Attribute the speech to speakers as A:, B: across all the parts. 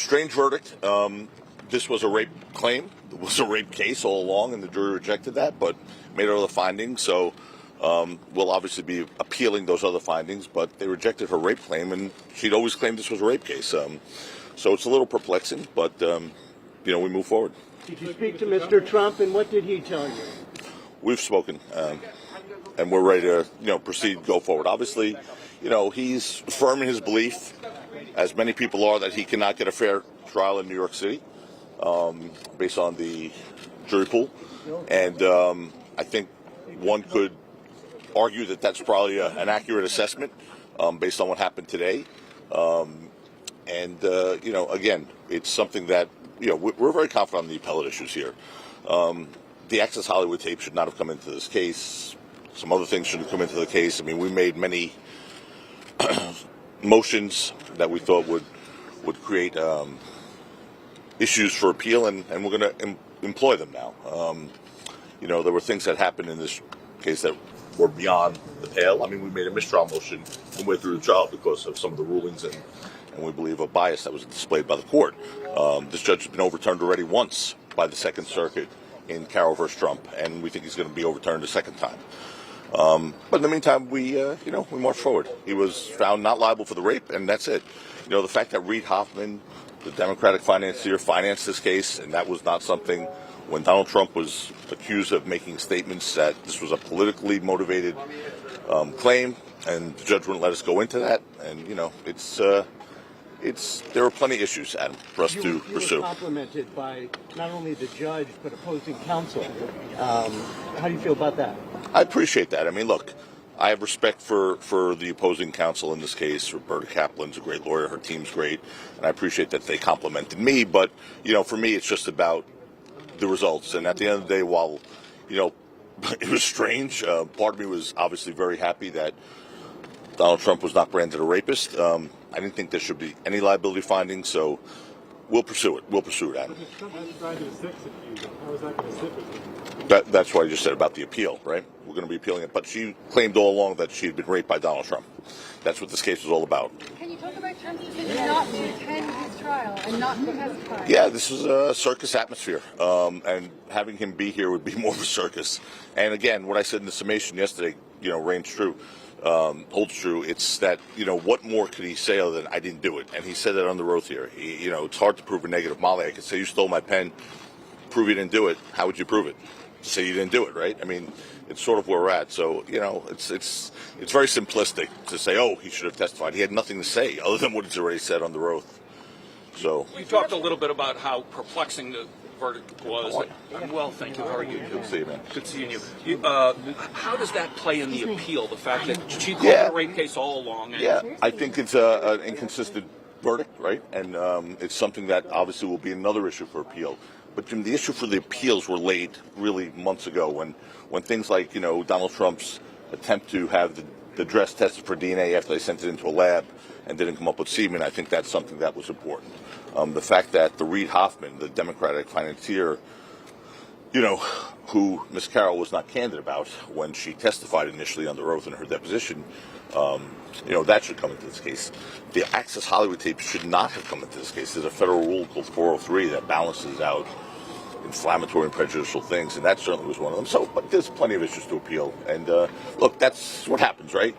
A: strange verdict. This was a rape claim. It was a rape case all along, and the jury rejected that, but made other findings. So we'll obviously be appealing those other findings, but they rejected her rape claim, and she'd always claimed this was a rape case. So it's a little perplexing, but, we move forward.
B: Did you speak to Mr. Trump, and what did he tell you?
A: We've spoken, and we're ready to, proceed, go forward. Obviously, he's firm in his belief, as many people are, that he cannot get a fair trial in New York City based on the jury pool. And I think one could argue that that's probably an accurate assessment based on what happened today. Again, it's something that, we're very confident on the appellate issues here. The Access Hollywood tape should not have come into this case. Some other things shouldn't come into the case. I mean, we made many motions that we thought would create issues for appeal, and we're going to employ them now. There were things that happened in this case that were beyond the pale. I mean, we made a mistrial motion and went through the trial because of some of the rulings and we believe a bias that was displayed by the court. This judge has been overturned already once by the Second Circuit in Carroll versus Trump, and we think he's going to be overturned a second time. But in the meantime, we march forward. He was found not liable for the rape, and that's it. The fact that Reid Hoffman, the Democratic financier, financed this case, and that was not something when Donald Trump was accused of making statements that this was a politically motivated claim, and the judge wouldn't let us go into that. And there are plenty of issues, Adam, for us to pursue.
B: You were complimented by not only the judge but opposing counsel. How do you feel about that?
A: I appreciate that. I mean, look, I have respect for the opposing counsel in this case. Roberta Kaplan's a great lawyer. Her team's great. And I appreciate that they complimented me. But, for me, it's just about the results. And at the end of the day, while, it was strange, part of me was obviously very happy that Donald Trump was not branded a rapist. I didn't think there should be any liability findings, so we'll pursue it. We'll pursue it, Adam. That's what I just said about the appeal, right? We're going to be appealing it. But she claimed all along that she had been raped by Donald Trump. That's what this case was all about.
C: Can you talk about Trump's decision not to attend his trial and not to testify?
A: Yeah, this is a circus atmosphere, and having him be here would be more of a circus. And again, what I said in the summation yesterday, reigns true. Holds true. It's that, what more could he say other than I didn't do it? And he said that under oath here. It's hard to prove a negative. Molly, I could say you stole my pen, prove you didn't do it. How would you prove it? Say you didn't do it, right? I mean, it's sort of where we're at. So, it's very simplistic to say, oh, he should have testified. He had nothing to say other than what he's already said under oath. So
D: you talked a little bit about how perplexing the verdict was. I'm well, thank you. How are you?
A: Good to see you, man.
D: Good seeing you. How does that play in the appeal? The fact that she called it a rape case all along.
A: I think it's an inconsistent verdict, right? And it's something that obviously will be another issue for appeal. But Jim, the issue for the appeals were laid really months ago when things like Donald Trump's attempt to have the dress tested for DNA after they sent it into a lab and didn't come up with semen. I think that's something that was important. The fact that the Reid Hoffman, the Democratic financier, who Ms. Carroll was not candid about when she testified initially under oath in her deposition, that should come into this case. The Access Hollywood tape should not have come into this case. There's a federal rule called 403 that balances out inflammatory and prejudicial things, and that certainly was one of them. So, but there's plenty of issues to appeal. And look, that's what happens, right?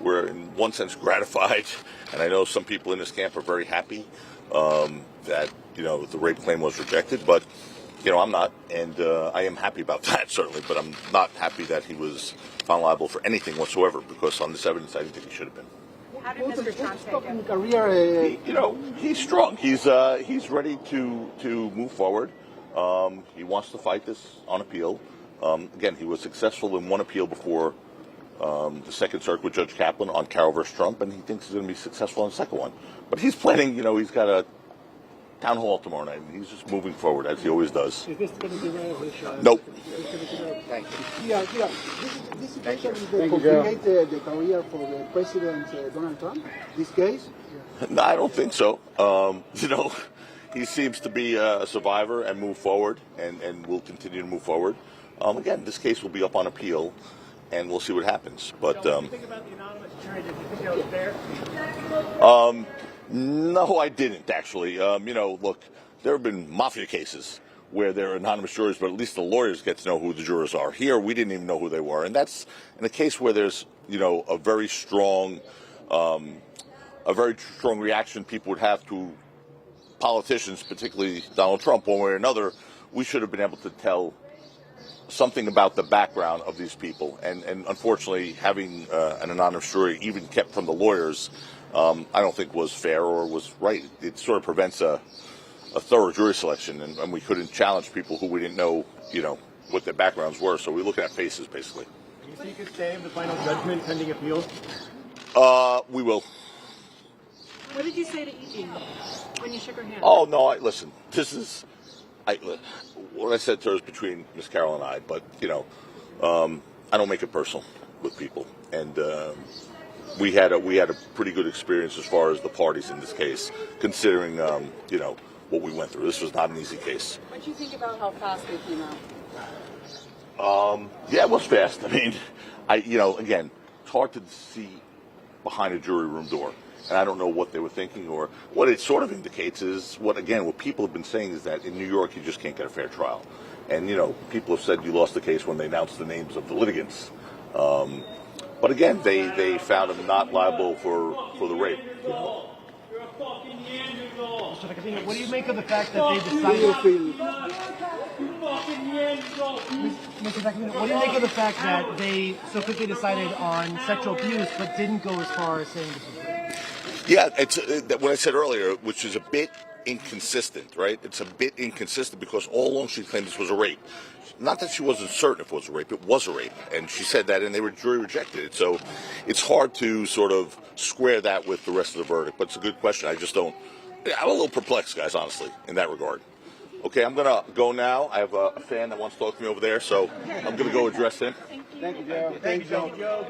A: We're in one sense gratified, and I know some people in this camp are very happy that the rape claim was rejected, but I'm not, and I am happy about that certainly, but I'm not happy that he was found liable for anything whatsoever, because on this evidence I didn't think he should have been.
C: How did Mr. Trump take it?
A: He's strong. He's ready to move forward. He wants to fight this on appeal. Again, he was successful in one appeal before the Second Circuit with Judge Kaplan on Carroll versus Trump, and he thinks he's going to be successful on the second one. But he's planning, he's got a town hall tomorrow night, and he's just moving forward, as he always does.
B: Is this going to be relevant?
A: Nope.
E: Thank you. This situation will complicate the career for the President Donald Trump, this case?
A: No, I don't think so. He seems to be a survivor and move forward, and will continue to move forward. Again, this case will be up on appeal, and we'll see what happens. But
B: What do you think about the anonymous jury? Did you think that was fair?
A: No, I didn't actually. Look, there have been mafia cases where there are anonymous jurors, but at least the lawyers get to know who the jurors are. Here, we didn't even know who they were, and that's in a case where there's a very strong reaction people would have to politicians, particularly Donald Trump, one way or another. We should have been able to tell something about the background of these people, and unfortunately, having an anonymous jury, even kept from the lawyers, I don't think was fair or was right. It sort of prevents a thorough jury selection, and we couldn't challenge people who we didn't know, what their backgrounds were. So we look at faces, basically.
B: Do you think you could stay in the final judgment pending appeal?
A: We will.
C: What did you say to Evie when you shook her hand?
A: Oh no! Listen. What I said to her is between Miss Carol and I, but I don't make it personal with people, and we had a pretty good experience as far as the parties in this case, considering what we went through. This was not an easy case.
C: What do you think about how fast they came out?
A: Yeah, it was fast. I mean, again, it's hard to see behind a jury room door. And I don't know what they were thinking, or what it sort of indicates is what people have been saying is that in New York you just can't get a fair trial. And, people have said you lost the case when they announced the names of the litigants. But again, they found him not liable for the rape.
B: What do you make of the fact that they decided? What do you make of the fact that they so quickly decided on sexual abuse, but didn't go as far as saying this was rape?
A: Yeah, it's what I said earlier, which is a bit inconsistent, right? It's a bit inconsistent because all along she claimed this was a rape. Not that she wasn't certain if it was a rape, it was a rape. And she said that, and jury rejected it. So it's hard to sort of square that with the rest of the verdict. But it's a good question. I'm a little perplexed, guys, honestly, in that regard. Okay, I'm going to go now. I have a fan that wants to talk to me over there, so I'm going to go address him.
E: Thank you, Joe.
B: Thank you, Joe.